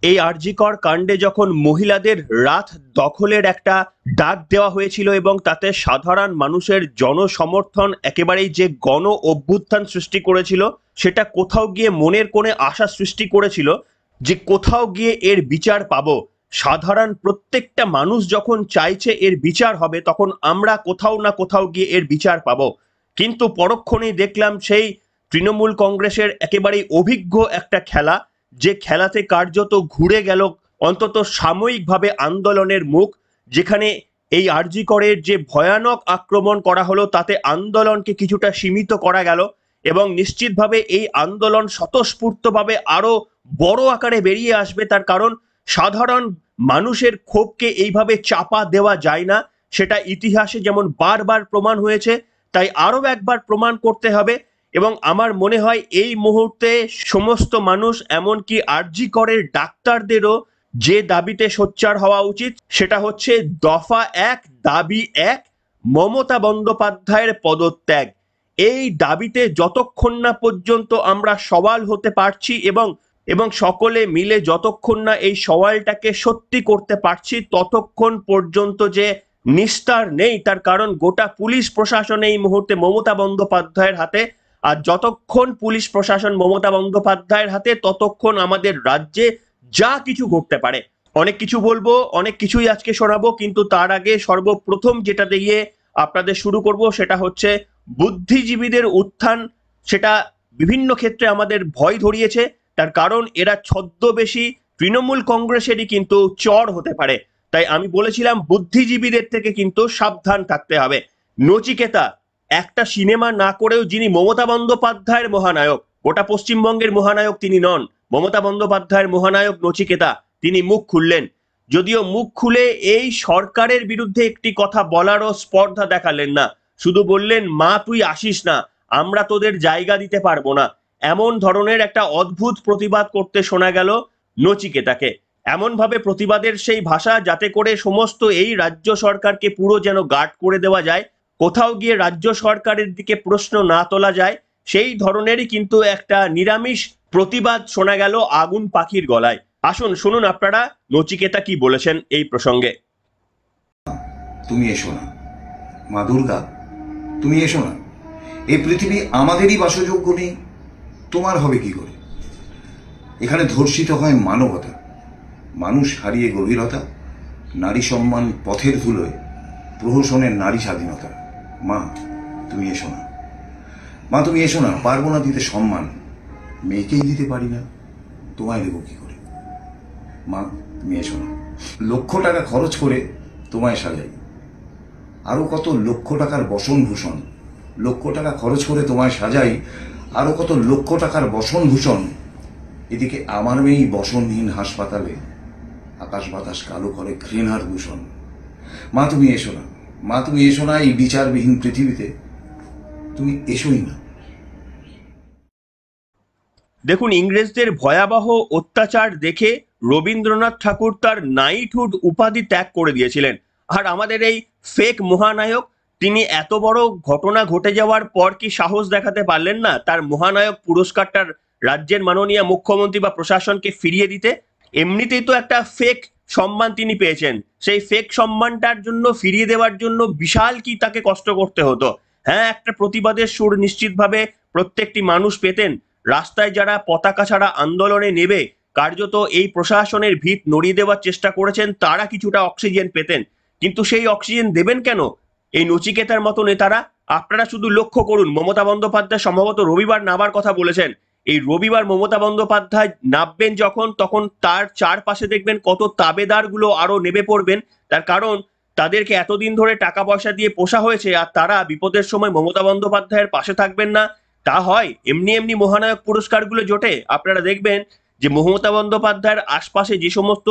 এই আরজিকর কাণ্ডে যখন মহিলাদের রাত দখলের একটা ডাক দেওয়া হয়েছিল এবং তাতে সাধারণ মানুষের জনসমর্থন একেবারেই যে গণ অভ্যুত্থান সৃষ্টি করেছিল, সেটা কোথাও গিয়ে মনের কোণে আশা সৃষ্টি করেছিল যে কোথাও গিয়ে এর বিচার পাবো। সাধারণ প্রত্যেকটা মানুষ যখন চাইছে এর বিচার হবে, তখন আমরা কোথাও না কোথাও গিয়ে এর বিচার পাবো। কিন্তু পরক্ষণেই দেখলাম সেই তৃণমূল কংগ্রেসের একেবারেই অভিজ্ঞ একটা খেলা, যে খেলাতে কার্যত ঘুরে গেল অন্তত সাময়িকভাবে আন্দোলনের মুখ। যেখানে এই আরজি করের যে ভয়ানক আক্রমণ করা হলো, তাতে আন্দোলনকে কিছুটা সীমিত করা গেল এবং নিশ্চিতভাবে এই আন্দোলন স্বতঃস্ফূর্তভাবে আরো বড় আকারে বেরিয়ে আসবে। তার কারণ সাধারণ মানুষের ক্ষোভকে এইভাবে চাপা দেওয়া যায় না, সেটা ইতিহাসে যেমন বারবার প্রমাণ হয়েছে, তাই আরো একবার প্রমাণ করতে হবে। এবং আমার মনে হয় এই মুহূর্তে সমস্ত মানুষ, এমনকি আরজি করের ডাক্তারদেরও যে দাবিতে সোচ্চার হওয়া উচিত, সেটা হচ্ছে দফা 1 দাবি 1, মমতা বন্দ্যোপাধ্যায়ের পদত্যাগ। এই দাবিতে যতক্ষণ না পর্যন্ত আমরা সওয়াল হতে পারছি এবং সকলে মিলে যতক্ষণ না এই সওয়ালটাকে সত্যি করতে পারছি, ততক্ষণ পর্যন্ত যে নিস্তার নেই। তার কারণ গোটা পুলিশ প্রশাসন এই মুহূর্তে মমতা বন্দ্যোপাধ্যায়ের হাতে, আর যতক্ষণ পুলিশ প্রশাসন মমতা বন্দ্যোপাধ্যায়ের হাতে, ততক্ষণ আমাদের রাজ্যে যা কিছু ঘটতে পারে। অনেক কিছু বলবো, অনেক কিছুই আজকে শোনাবো, কিন্তু তার আগে সর্বপ্রথম যেটা দিয়ে আপনাদের শুরু করব সেটা হচ্ছে বুদ্ধিজীবীদের উত্থান। সেটা বিভিন্ন ক্ষেত্রে আমাদের ভয় ধরিয়েছে, তার কারণ এরা ছদ্মবেশী তৃণমূল কংগ্রেসেরই কিন্তু চর হতে পারে। তাই আমি বলেছিলাম বুদ্ধিজীবীদের থেকে কিন্তু সাবধান থাকতে হবে। নচিকেতা একটা সিনেমা না করেও যিনি মমতা বন্দ্যোপাধ্যায়ের মহানায়ক, গোটা পশ্চিমবঙ্গের মহানায়ক তিনি নন, মমতা বন্দ্যোপাধ্যায়ের মহানায়ক নচিকেতা, তিনি মুখ খুললেন। যদিও মুখ খুলে এই সরকারের বিরুদ্ধে একটি কথা বলারও স্পর্ধা দেখালেন না, শুধু বললেন মা তুই আসিস না, আমরা তোদের জায়গা দিতে পারবো না। এমন ধরনের একটা অদ্ভুত প্রতিবাদ করতে শোনা গেল নচিকেতাকে। এমন ভাবে প্রতিবাদের সেই ভাষা যাতে করে সমস্ত এই রাজ্য সরকারকে পুরো যেন গার্ড করে দেওয়া যায়, কোথাও গিয়ে রাজ্য সরকারের দিকে প্রশ্ন না তোলা যায়, সেই ধরনেরই কিন্তু একটা নিরামিষ প্রতিবাদ শোনা গেল আগুন পাখির গলায়। আসুন শুনুন আপনারা নচিকেতা কি বলেছেন এই প্রসঙ্গে। তুমি এসো না মা দুর্গা, তুমি এসো না। এই পৃথিবী আমাদেরই বাসযোগ্য নেই, তোমার হবে কি করে? এখানে ধর্ষিত হয় মানবতা, মানুষ হারিয়ে গভীরতা, নারী সম্মান পথের ধুলোয়, প্রহসনের নারী স্বাধীনতা। মা তুমি এসো না, মা তুমি এসো না। পারবো না দিতে সম্মান, মেয়েকেই দিতে পারি না, তোমায় দেবো কি করে? মা তুমি এসো না। লক্ষ টাকা খরচ করে তোমায় সাজাই, আরো কত লক্ষ টাকার বসন ভূষণ, লক্ষ টাকা খরচ করে তোমায় সাজাই, আরো কত লক্ষ টাকার বসন ভূষণ। এদিকে আমার মেয়েই বসনহীন হাসপাতালে, আকাশ বাতাস কালো করে ঘৃণার দূষণ। মা তুমি এসো না, মা তুমি এসো না। এই বিচারবিহীন পৃথিবীতে তুমি এসোই না। দেখুন, ইংরেজদের ভয়াবহ অত্যাচার দেখে রবীন্দ্রনাথ ঠাকুর তার নাইটহুড উপাধি ত্যাগ করে দিয়েছিলেন। আর আমাদের এই ফেক মহানায়ক, তিনি এত বড় ঘটনা ঘটে যাওয়ার পর কি সাহস দেখাতে পারলেন না তার মহানায়ক পুরস্কারটা রাজ্যের মাননীয় মুখ্যমন্ত্রী বা প্রশাসনকে ফিরিয়ে দিতে? এমনিতেই তো একটা ফেক সম্মান তিনি পেয়েছেন, সেই ফেক সম্মানটার জন্য ফিরিয়ে দেওয়ার জন্য বিশাল কি তাকে কষ্ট করতে হতো। হ্যাঁ, একটা প্রতিবাদের সুর নিশ্চিতভাবে প্রত্যেকটি মানুষ পেতেন। রাস্তায় যারা পতাকা ছাড়া আন্দোলনে নেবে, কার্যত এই প্রশাসনের ভিত নড়িয়ে দেওয়ার চেষ্টা করেছেন, তারা কিছুটা অক্সিজেন পেতেন। কিন্তু সেই অক্সিজেন দেবেন কেন এই নচিকেতার মতো নেতারা? আপনারা শুধু লক্ষ্য করুন, মমতা বন্দ্যোপাধ্যায় সম্ভবত রবিবার নামার কথা বলেছেন। এই রবিবার মমতা বন্দ্যোপাধ্যায় নামবেন যখন, তখন তার চারপাশে দেখবেন কত তাবেদার গুলো আরো নেমে পড়বেন। তার কারণ তাদেরকে এতদিন ধরে টাকা পয়সা দিয়ে পোষা হয়েছে, আর তারা বিপদের সময় মমতা বন্দ্যোপাধ্যায়ের পাশে থাকবেন না। তা হয় এমনি এমনি মহানায়ক পুরস্কারগুলো জোটে? আপনারা দেখবেন যে মমতা বন্দ্যোপাধ্যায়ের আশপাশে যে সমস্ত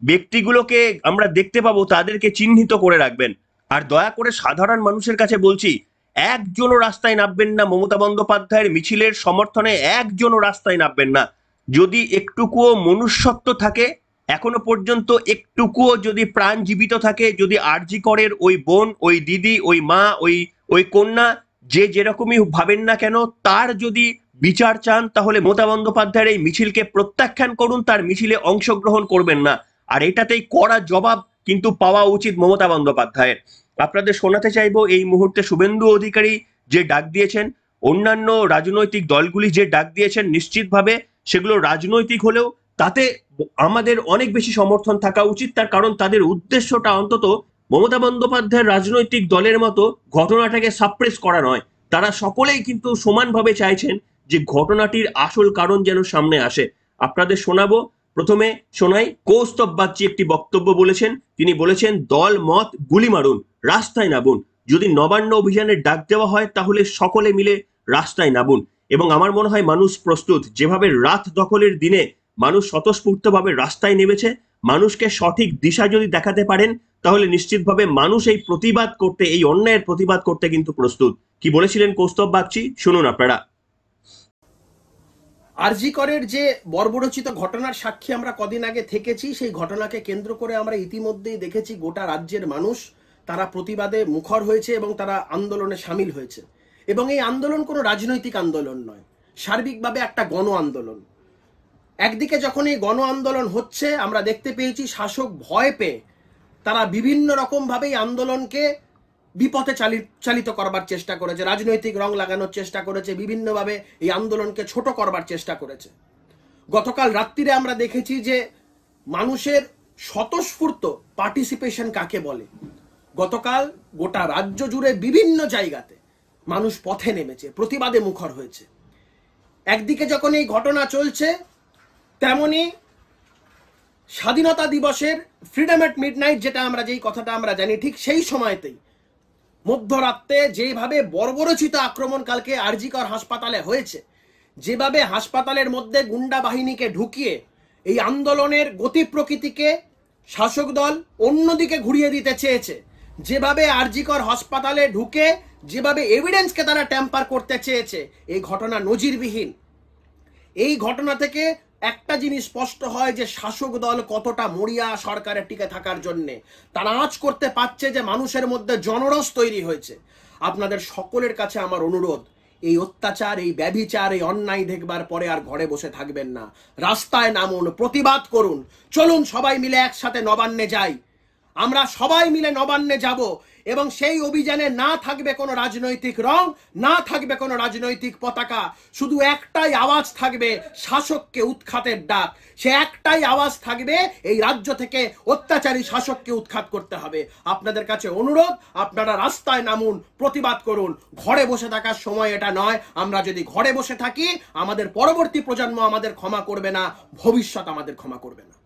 ব্যক্তিগুলোকে আমরা দেখতে পাবো, তাদেরকে চিহ্নিত করে রাখবেন। আর দয়া করে সাধারণ মানুষের কাছে বলছি, একজনও রাস্তায় নামবেন না মমতা বন্দ্যোপাধ্যায়ের মিছিলের সমর্থনে, একজনও রাস্তায় নামবেন না। যদি একটুকুও মনুষ্যত্ব থাকে, এখনো পর্যন্ত একটুকুও যদি প্রাণ জীবিত থাকে, যদি আরজি করের ওই বোন, ওই দিদি, ওই মা, ওই কন্যা, যে যেরকমই ভাবেন না কেন, তার যদি বিচার চান তাহলে মমতা বন্দ্যোপাধ্যায়ের এই মিছিলকে প্রত্যাখ্যান করুন, তার মিছিলে অংশগ্রহণ করবেন না। আর এটাতেই কড়া জবাব কিন্তু পাওয়া উচিত মমতা বন্দ্যোপাধ্যায়ের। আপনাদের শোনাতে চাইবো এই মুহূর্তে শুভেন্দু অধিকারী যে ডাক দিয়েছেন, অন্যান্য রাজনৈতিক দলগুলি যে ডাক দিয়েছেন, নিশ্চিতভাবে সেগুলো রাজনৈতিক হলেও তাতে আমাদের অনেক বেশি সমর্থন থাকা উচিত। তার কারণ তাদের উদ্দেশ্যটা অন্তত মমতা বন্দ্যোপাধ্যায়ের রাজনৈতিক দলের মতো ঘটনাটাকে সাপ্রেস করা নয়। তারা সকলেই কিন্তু সমানভাবে চাইছেন যে ঘটনাটির আসল কারণ যেন সামনে আসে। আপনাদের শোনাবো, প্রথমে শোনাই কৌস্তব বাগচি একটি বক্তব্য বলেছেন। তিনি বলেছেন, দল মত গুলি মারুন, রাস্তায় নামুন। যদি নবান্ন অভিযানের ডাক দেওয়া হয় তাহলে সকলে মিলে রাস্তায় নামুন। এবং আমার মনে হয় মানুষ প্রস্তুত। যেভাবে রাত দখলের দিনে মানুষ স্বতঃস্ফূর্তভাবে রাস্তায় নেমেছে, মানুষকে সঠিক দিশা যদি দেখাতে পারেন তাহলে নিশ্চিতভাবে মানুষ এই প্রতিবাদ করতে, এই অন্যায়ের প্রতিবাদ করতে কিন্তু প্রস্তুত। কি বলেছিলেন কৌস্তব বাগচি, শুনুন আপনারা। আরজি করের যে বর্বরচিত ঘটনার সাক্ষী আমরা কদিন আগে থেকেছি, সেই ঘটনাকে কেন্দ্র করে আমরা ইতিমধ্যেই দেখেছি গোটা রাজ্যের মানুষ তারা প্রতিবাদে মুখর হয়েছে এবং তারা আন্দোলনে সামিল হয়েছে। এবং এই আন্দোলন কোনো রাজনৈতিক আন্দোলন নয়, সার্বিকভাবে একটা গণ আন্দোলন। একদিকে যখন এই গণ আন্দোলন হচ্ছে, আমরা দেখতে পেয়েছি শাসক ভয় পেয়ে তারা বিভিন্ন রকমভাবে এই আন্দোলনকে বিপথে চালিত করবার চেষ্টা করেছে, রাজনৈতিক রং লাগানোর চেষ্টা করেছে, বিভিন্নভাবে এই আন্দোলনকে ছোট করবার চেষ্টা করেছে। গতকাল রাত্রিরে আমরা দেখেছি যে মানুষের স্বতঃস্ফূর্ত পার্টিসিপেশন কাকে বলে। গতকাল গোটা রাজ্য জুড়ে বিভিন্ন জায়গাতে মানুষ পথে নেমেছে, প্রতিবাদে মুখর হয়েছে। একদিকে যখন এই ঘটনা চলছে, তেমনি স্বাধীনতা দিবসের ফ্রিডম এট মিডনাইট, যেটা আমরা যেই কথাটা আমরা জানি, ঠিক সেই সময়তেই মধ্যরাতে যেভাবে বর্বরচিত আক্রমণ কালকে আরজি কর হাসপাতালে হয়েছে, যেভাবে হাসপাতালের মধ্যে গুন্ডা বাহিনীকে ঢুকিয়ে এই আন্দোলনের গতি প্রকৃতিকে শাসক দল অন্যদিকে ঘুরিয়ে দিতে চেয়েছে, যেভাবে আরজি কর হাসপাতালে ঢুকে যেভাবে এভিডেন্সকে তারা ট্যাম্পার করতে চেয়েছে, এই ঘটনা নজিরবিহীন। এই ঘটনা থেকে একটা জিনিস স্পষ্ট হয় যে শাসক দল কতটা মরিয়া সরকারের টিকে থাকার জন্যে। তারা আঁচ করতে পারছে যে মানুষের মধ্যে জনরস তৈরি হয়েছে। আপনাদের সকলের কাছে আমার অনুরোধ, এই অত্যাচার, এই ব্যভিচার, এই অন্যায় দেখবার পরে আর ঘরে বসে থাকবেন না, রাস্তায় নামুন, প্রতিবাদ করুন। চলুন সবাই মিলে একসাথে নবান্নে যাই। আমরা সবাই মিলে নবান্নে যাব এবং সেই অভিযানে না থাকবে কোনো রাজনৈতিক রং, না থাকবে কোনো রাজনৈতিক পতাকা। শুধু একটাই আওয়াজ থাকবে, শাসককে উৎখাতের ডাক। সে একটাই আওয়াজ থাকবে, এই রাজ্য থেকে অত্যাচারী শাসককে উৎখাত করতে হবে। আপনাদের কাছে অনুরোধ, আপনারা রাস্তায় নামুন, প্রতিবাদ করুন। ঘরে বসে থাকার সময় এটা নয়। আমরা যদি ঘরে বসে থাকি, আমাদের পরবর্তী প্রজন্ম আমাদের ক্ষমা করবে না, ভবিষ্যৎ আমাদের ক্ষমা করবে না।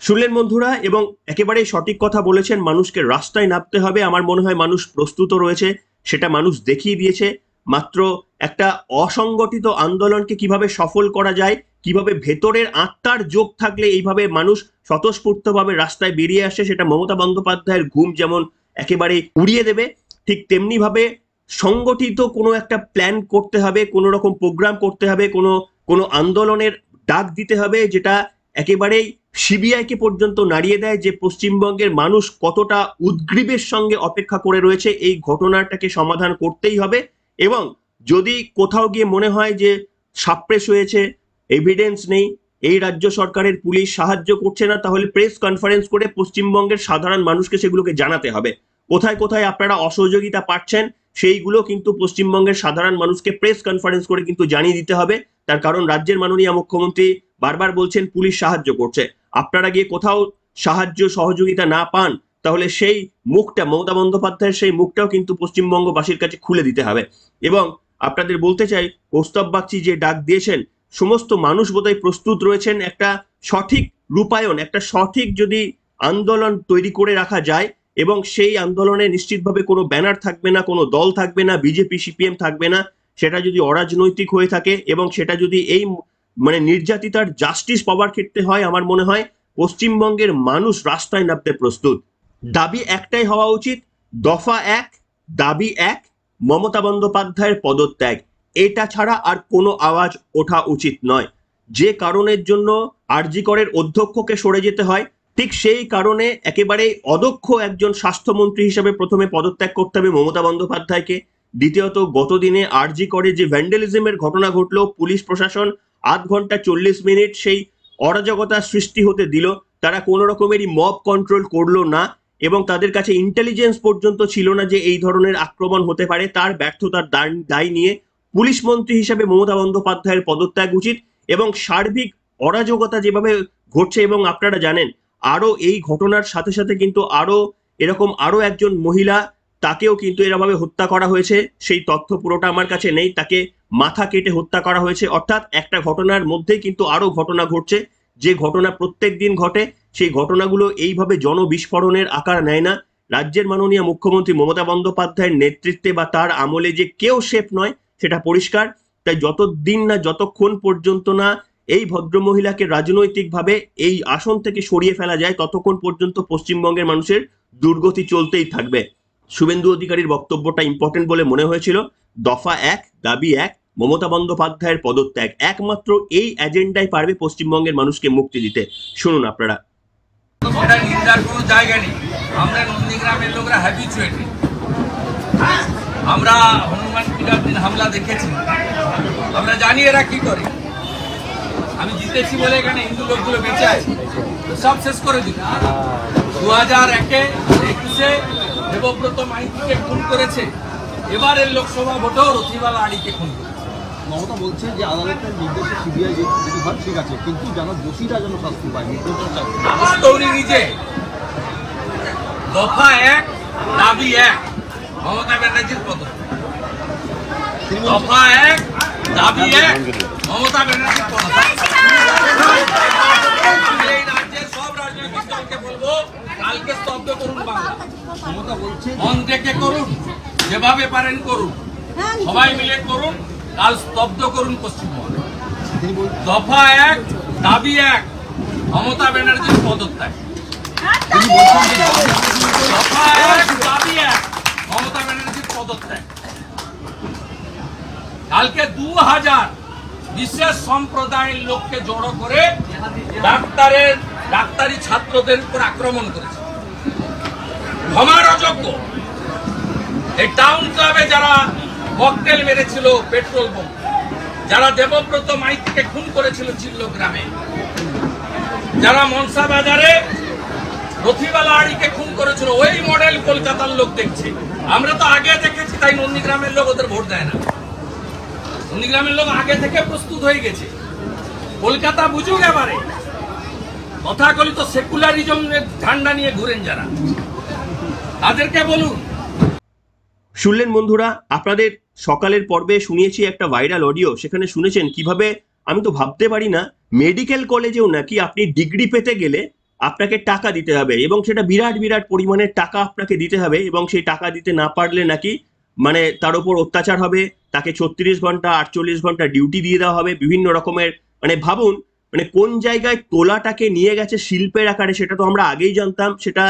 শুনলেন বন্ধুরা, এবং একেবারেই সঠিক কথা বলেছেন। মানুষকে রাস্তায় নামতে হবে। আমার মনে হয় মানুষ প্রস্তুত রয়েছে, সেটা মানুষ দেখিয়ে দিয়েছে। মাত্র একটা অসংগঠিত আন্দোলনকে কিভাবে সফল করা যায়, কিভাবে ভেতরের আত্মার যোগ থাকলে এইভাবে মানুষ স্বতঃস্ফূর্তভাবে রাস্তায় বেরিয়ে আসে, সেটা মমতা বন্দ্যোপাধ্যায়ের ঘুম যেমন একেবারে উড়িয়ে দেবে, ঠিক তেমনি ভাবে সংগঠিত কোনো একটা প্ল্যান করতে হবে, কোনো রকম প্রোগ্রাম করতে হবে, কোনো আন্দোলনের ডাক দিতে হবে, যেটা একেবারেই সিবিআইকে পর্যন্ত নাড়িয়ে দেয় যে পশ্চিমবঙ্গের মানুষ কতটা উদ্গ্রীবের সঙ্গে অপেক্ষা করে রয়েছে। এই ঘটনাটাকে সমাধান করতেই হবে। এবং যদি কোথাও গিয়ে মনে হয় যে সাপ্রেস হয়েছে, এভিডেন্স নেই, এই রাজ্য সরকারের পুলিশ সাহায্য করছে না, তাহলে প্রেস কনফারেন্স করে পশ্চিমবঙ্গের সাধারণ মানুষকে সেগুলোকে জানাতে হবে। কোথায় কোথায় আপনারা অসহযোগিতা পাচ্ছেন সেইগুলো কিন্তু পশ্চিমবঙ্গের সাধারণ মানুষকে প্রেস কনফারেন্স করে কিন্তু জানিয়ে দিতে হবে। তার কারণ রাজ্যের মাননীয় মুখ্যমন্ত্রী বারবার বলছেন পুলিশ সাহায্য করছে। আপনারা গিয়ে কোথাও সাহায্য সহযোগিতা না পান, তাহলে সেই মুখটা, মমতা বন্দ্যোপাধ্যায়ের সেই মুখটাও কিন্তু পশ্চিমবঙ্গবাসীর কাছে খুলে দিতে হবে। এবং আপনাদের বলতে চাই, কৌস্তব বাগচি যে ডাক দিয়েছেন, সমস্ত মানুষ বোধহয় প্রস্তুত রয়েছেন। একটা সঠিক রূপায়ণ, একটা সঠিক যদি আন্দোলন তৈরি করে রাখা যায়, এবং সেই আন্দোলনে নিশ্চিতভাবে কোনো ব্যানার থাকবে না, কোনো দল থাকবে না, বিজেপি সিপিএম থাকবে না, সেটা যদি অরাজনৈতিক হয়ে থাকে এবং সেটা যদি এই নির্যাতিতার জাস্টিস পাওয়ার ক্ষেত্রে হয়, আমার মনে হয় পশ্চিমবঙ্গের মানুষ রাস্তায় নামতে প্রস্তুত। দাবি একটাই হওয়া উচিত, দফা 1, দাবি 1, মমতা বন্দ্যোপাধ্যায়ের পদত্যাগ। এটা ছাড়া আর কোনো আওয়াজ ওঠা উচিত নয়। যে কারণের জন্য আরজি করের অধ্যক্ষকে সরে যেতে হয়, ঠিক সেই কারণে একেবারে অদক্ষ একজন স্বাস্থ্যমন্ত্রী হিসেবে প্রথমে পদত্যাগ করতে হবে মমতা বন্দ্যোপাধ্যায়কে। দ্বিতীয়ত গতদিনে আরজি করে যে ভ্যান্ডালিজমের ঘটনা ঘটলো, পুলিশ প্রশাসন 8 ঘন্টা 40 মিনিট সেই অরাজকতা সৃষ্টি হতে দিল, তারা কোনো রকমেরই মব কন্ট্রোল করলো না এবং তাদের কাছে ইন্টেলিজেন্স পর্যন্ত ছিল না যে এই ধরনের আক্রমণ হতে পারে। তার ব্যর্থতার দায় নিয়ে পুলিশ মন্ত্রী হিসেবে মমতা বন্দ্যোপাধ্যায়ের পদত্যাগ উচিত এবং সার্বিক অরাজকতা যেভাবে ঘটছে, এবং আপনারা জানেন আরো এই ঘটনার সাথে সাথে কিন্তু আরো একজন মহিলা, তাকেও কিন্তু এরভাবে হত্যা করা হয়েছে। সেই তথ্য পুরোটা আমার কাছে নেই, তাকে মাথা কেটে হত্যা করা হয়েছে। অর্থাৎ একটা ঘটনার মধ্যে কিন্তু আরো ঘটনা ঘটছে, যে ঘটনা প্রত্যেক দিন ঘটে সেই ঘটনাগুলো এইভাবে জনবিস্ফোরণের আকার নেয় না। রাজ্যের মাননীয় মুখ্যমন্ত্রী মমতা বন্দ্যোপাধ্যায়ের নেতৃত্বে বা তার আমলে যে কেউ সেফ নয় সেটা পরিষ্কার। তাই যতক্ষণ পর্যন্ত না এই ভদ্রমহিলাকে রাজনৈতিকভাবে এই আসন থেকে সরিয়ে ফেলা যায়, ততক্ষণ পর্যন্ত পশ্চিমবঙ্গের মানুষের দুর্গতি চলতেই থাকবে। শুভেন্দু অধিকারীর বক্তব্যটা ইম্পর্টেন্ট বলে মনে হয়েছিল। দফা 1, দাবি 1, মমতা বন্দ্যোপাধ্যায়ের পদত্যাগ, একমাত্র এই এজেন্ডায় পারবে পশ্চিমবঙ্গের মানুষকে মুক্তি দিতে। শুনুন আপনারা। এটা নিন্দার কোনো জায়গা নেই। আমরা নন্দীগ্রামের লোকরা হ্যাবিচুয়েটেড। আমরা হনুমান পূজার দিন হামলা দেখেছি, আমরা জানি এরা কি করে। আমি জিতেছি বলে এখানে হিন্দু লোকগুলো বেঁচে আছে, সব শেষ করে দিল। 2001-এ 21-এ দেবব্রত মাইতিকে খুন করেছে, এবারের লোকসভা ভোটেও রথিবালা আড়িকে খুন করেছে। মমতা বলছেন যে আদালতের নির্দেশে সিবিআই যদি হয় ঠিক আছে, কিন্তু যেন দোষীরা যেন শাস্তি পায়। তৌরি নিজে দফা 1, দাবি 1, মমতা ব্যানার্জির পদত্যাগ। দফা 1, দাবি 1, মমতা ব্যানার্জির পদত্যাগ। এই রাজ্যের সব রাজনৈতিক দলকে বলবো কালকে স্তব্ধ করুন বাংলা। মমতা বলছে মন থেকে করুন, যেভাবে পারেন করুন, সবাই মিলে করুন, কাল স্তব্ধ করুন পশ্চিমবঙ্গ। দফা 1, দাবি 1, মমতা ব্যানার্জির পদত্যাগ। দফা 1, দাবি 1, মমতা ব্যানার্জির পদত্যাগ। কালকে 2000 বিশেষ সম্প্রদায়ের লোককে জড়ো করে ডাক্তারি ছাত্রদের উপর আক্রমণ করেছে, ক্ষমার অযোগ্য। এই টাউন ক্লাবে যারা ককটেল মেরেছিল, পেট্রোল বোম, যারা দেবব্রত মাইতিকে খুন করেছিল চিল্ল গ্রামে, যারা মনসা বাজারে রথিবালা আড়িকে খুন করেছিল, ওই মডেল কলকাতার লোক দেখছে। আমরা তো আগে দেখেছি, তাই নন্দীগ্রামের লোক ওদের ভোট দেয় না। নন্দীগ্রামের লোক আগে থেকে প্রস্তুত হয়ে গেছে। কলকাতা বুঝুক এবারে। তথাকথিত সেকুলারিজমের ঝান্ডা নিয়ে ঘুরেন যারা, তাদেরকে বলুন। শুনলেন বন্ধুরা, আপনাদের সকালের পর্বে শুনিয়েছি একটা ভাইরাল অডিও। সেখানে শুনেছেন কিভাবে, আমি তো ভাবতে পারি না, মেডিকেল কলেজেও নাকি আপনি ডিগ্রি পেতে গেলে আপনাকে টাকা দিতে হবে এবং সেটা বিরাট বিরাট পরিমাণের টাকা আপনাকে দিতে হবে, এবং সেই টাকা দিতে না পারলে নাকি তার উপর অত্যাচার হবে, তাকে 36 ঘন্টা 48 ঘন্টা ডিউটি দিয়ে দেওয়া হবে, বিভিন্ন রকমের। ভাবুন, কোন জায়গায় তোলাটাকে নিয়ে গেছে শিল্পের আকারে, সেটা তো আমরা আগেই জানতাম। সেটা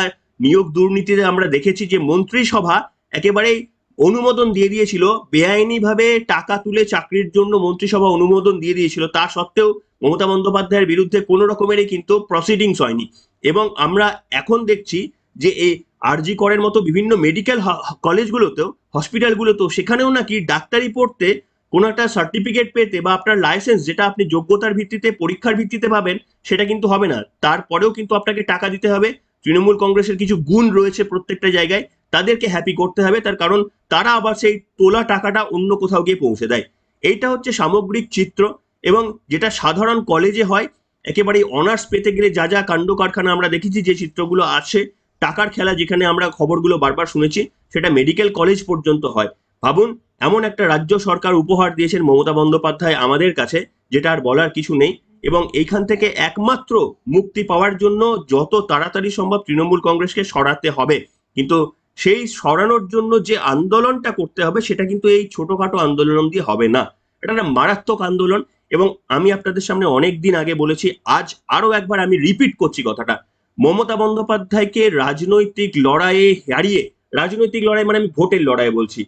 নিয়োগ দুর্নীতিতে আমরা দেখেছি যে মন্ত্রিসভা একেবারেই অনুমোদন দিয়ে দিয়েছিল, বেআইনিভাবে টাকা তুলে চাকরির জন্য মন্ত্রিসভা অনুমোদন দিয়ে দিয়েছিল। তা সত্ত্বেও মমতা বন্দ্যোপাধ্যায়ের বিরুদ্ধে কোনো রকমেরই কিন্তু প্রসিডিংস হয়নি। এবং আমরা এখন দেখছি যে এই আরজি করের মতো বিভিন্ন মেডিকেল কলেজগুলোতেও, হসপিটালগুলোতেও, সেখানেও নাকি ডাক্তারি পড়তে কোনো একটা সার্টিফিকেট পেতে বা আপনার লাইসেন্স, যেটা আপনি যোগ্যতার ভিত্তিতে পরীক্ষার ভিত্তিতে পাবেন, সেটা কিন্তু হবে না। তারপরেও কিন্তু আপনাকে টাকা দিতে হবে। তৃণমূল কংগ্রেসের কিছু গুণ রয়েছে প্রত্যেকটা জায়গায়, তাদেরকে হ্যাপি করতে হবে, তার কারণ তারা আবার সেই তোলা টাকাটা অন্য কোথাও গিয়ে পৌঁছে দেয়। এইটা হচ্ছে সামগ্রিক চিত্র। এবং যেটা সাধারণ কলেজে হয়, একেবারে অনার্স পেতে গেলে যা যা কাণ্ড কারখানা আমরা দেখেছি, যে চিত্রগুলো আছে, টাকার খেলা যেখানে আমরা খবরগুলো বারবার শুনেছি, সেটা মেডিকেল কলেজ পর্যন্ত হয়। ভাবুন, এমন একটা রাজ্য সরকার উপহার দিয়েছেন মমতা বন্দ্যোপাধ্যায় আমাদের কাছে, যেটা আর বলার কিছু নেই। এবং এইখান থেকে একমাত্র মুক্তি পাওয়ার জন্য যত তাড়াতাড়ি সম্ভব তৃণমূল কংগ্রেসকে সরাতে হবে। কিন্তু সেই সরানোর জন্য যে আন্দোলনটা করতে হবে, সেটা কিন্তু এই ছোটখাটো আন্দোলন দিয়ে হবে না। এটা একটা মারাত্মক আন্দোলন। এবং আমি আপনাদের সামনে অনেক দিন আগে বলেছি, আজ আরো একবার আমি রিপিট করছি কথাটা, মমতা বন্দ্যোপাধ্যায়কে রাজনৈতিক লড়াইয়ে হারিয়ে, রাজনৈতিক লড়াই আমি ভোটের লড়াই বলছি,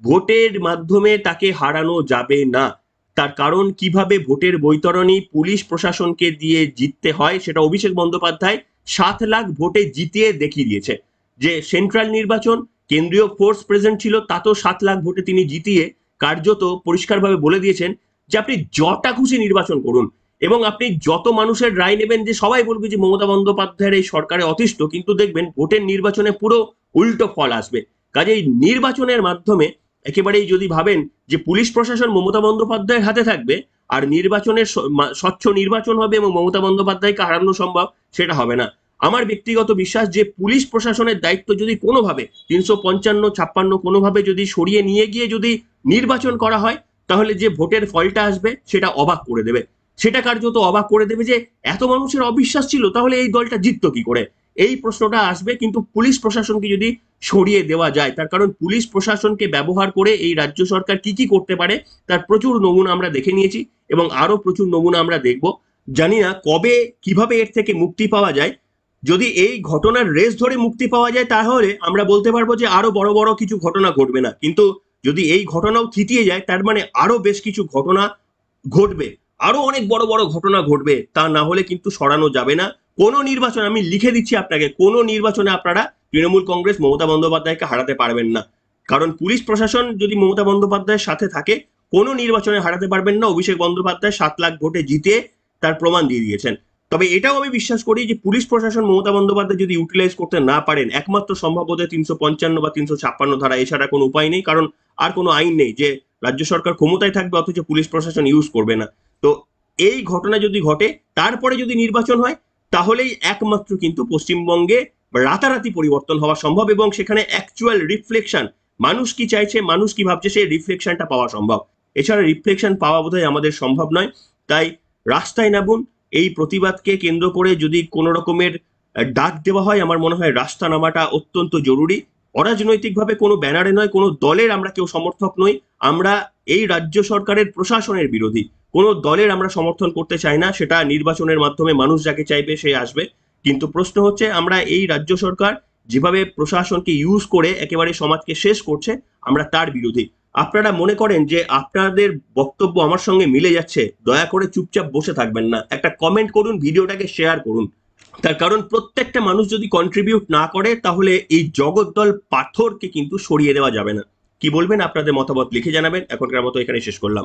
ভোটের মাধ্যমে তাকে হারানো যাবে না। তার কারণ কিভাবে ভোটের বৈতরণী পুলিশ প্রশাসনকে দিয়ে জিততে হয়, সেটা অভিষেক বন্দ্যোপাধ্যায় 7 লাখ ভোটে জিতিয়ে দেখিয়ে দিয়েছে। যে সেন্ট্রাল নির্বাচন কেন্দ্রীয় ফোর্স প্রেজেন্ট ছিল, তাতেও 7 লাখ ভোটে তিনি জিতিয়ে কার্যত পরিষ্কারভাবে বলে দিয়েছেন যে আপনি যটা খুশি নির্বাচন করুন এবং আপনি যত মানুষের রায় নেবেন, যে সবাই বলবে যে মমতা বন্দ্যোপাধ্যায়ের এই সরকারে অতিষ্ঠ, কিন্তু দেখবেন ভোটের নির্বাচনে পুরো উল্টো ফল আসবে। কাজেই নির্বাচনের মাধ্যমে একেবারেই যদি ভাবেন যে পুলিশ প্রশাসন মমতা বন্দ্যোপাধ্যায়ের হাতে থাকবে আর নির্বাচনের স্বচ্ছ নির্বাচন হবে এবং মমতা বন্দ্যোপাধ্যায়কে হারানো সম্ভব, সেটা হবে না। আমার ব্যক্তিগত বিশ্বাস যে পুলিশ প্রশাসনের দায়িত্ব যদি কোনোভাবে 355-56 কোনোভাবে যদি সরিয়ে নিয়ে গিয়ে যদি নির্বাচন করা হয়, তাহলে যে ভোটের ফলটা আসবে সেটা অবাক করে দেবে। সেটা কার্যত অবাক করে দেবে যে এত মানুষের অবিশ্বাস ছিল, তাহলে এই দলটা জিততো কি করে, এই প্রশ্নটা আসবে। কিন্তু পুলিশ প্রশাসনকে যদি সরিয়ে দেওয়া যায়, তার কারণ পুলিশ প্রশাসনকে ব্যবহার করে এই রাজ্য সরকার কি কি করতে পারে তার প্রচুর নমুনা আমরা দেখে নিয়েছি এবং আরো প্রচুর নমুনা আমরা দেখব। জানি না কবে কিভাবে এর থেকে মুক্তি পাওয়া যায়। যদি এই ঘটনার রেস ধরে মুক্তি পাওয়া যায়, তাহলে আমরা বলতে পারবো যে আরো বড় বড় কিছু ঘটনা ঘটবে না। কিন্তু যদি এই ঘটনাও থিতিয়ে যায়, তার মানে আরো বেশ কিছু ঘটনা ঘটবে, আরো অনেক বড় বড় ঘটনা ঘটবে। তা না হলে কিন্তু সরানো যাবে না। কোনো নির্বাচন, আমি লিখে দিচ্ছি আপনাকে, কোনো নির্বাচনে আপনারা তৃণমূল কংগ্রেস মমতা বন্দ্যোপাধ্যায়কে হারাতে পারবেন না। কারণ পুলিশ প্রশাসন যদি মমতা বন্দ্যোপাধ্যায়ের সাথে থাকে, কোনো নির্বাচনে হারাতে পারবেন না। অভিষেক বন্দ্যোপাধ্যায় 7 লাখ ভোটে জিতে তার প্রমাণ দিয়ে দিয়েছেন। তবে এটাও আমি বিশ্বাস করি যে পুলিশ প্রশাসন মমতা বন্দ্যোপাধ্যায় যদি ইউটিলাইজ করতে না পারেন, একমাত্র সম্ভব বোধহয় 355 বা 356 ধারা, এছাড়া কোনো উপায় নেই। কারণ আর কোনো আইন নেই যে রাজ্য সরকার ক্ষমতায় থাকবে অথচ পুলিশ প্রশাসন ইউজ করবে না। তো এই ঘটনা যদি ঘটে, তারপরে যদি নির্বাচন হয়, তাহলেই একমাত্র কিন্তু পশ্চিমবঙ্গে রাতারাতি পরিবর্তন হওয়া সম্ভব এবং সেখানে অ্যাকচুয়াল রিফ্লেকশন, মানুষ কি চাইছে, মানুষ কি ভাবছে, সেই রিফ্লেকশনটা পাওয়া সম্ভব। এছাড়া রিফ্লেকশন পাওয়া বোধহয় আমাদের সম্ভব নয়। তাই রাস্তায় নামুন। এই প্রতিবাদকে কেন্দ্র করে যদি কোনো রকমের ডাক দেওয়া হয়, আমার মনে হয় রাস্তা নামাটা অত্যন্ত জরুরি। অরাজনৈতিকভাবে কোনো ব্যানারে নয়, কোনো দলের আমরা কেউ সমর্থক নই। আমরা এই রাজ্য সরকারের প্রশাসনের বিরোধী, কোনো দলের আমরা সমর্থন করতে চাই না। সেটা নির্বাচনের মাধ্যমে মানুষ যাকে চাইবে সে আসবে। কিন্তু প্রশ্ন হচ্ছে, আমরা এই রাজ্য সরকার যেভাবে প্রশাসনকে ইউজ করে একেবারে সমাজকে শেষ করছে, আমরা তার বিরোধী। আপনারা মনে করেন যে আপনাদের বক্তব্য আমার সঙ্গে মিলে যাচ্ছে, দয়া করে চুপচাপ বসে থাকবেন না, একটা কমেন্ট করুন, ভিডিওটাকে শেয়ার করুন। তার কারণ প্রত্যেকটা মানুষ যদি কন্ট্রিবিউট না করে, তাহলে এই জগদ্দল পাথরকে কিন্তু সরিয়ে দেওয়া যাবে না। কি বলবেন? আপনাদের মতামত লিখে জানাবেন। এখনকার মতো এখানে শেষ করলাম।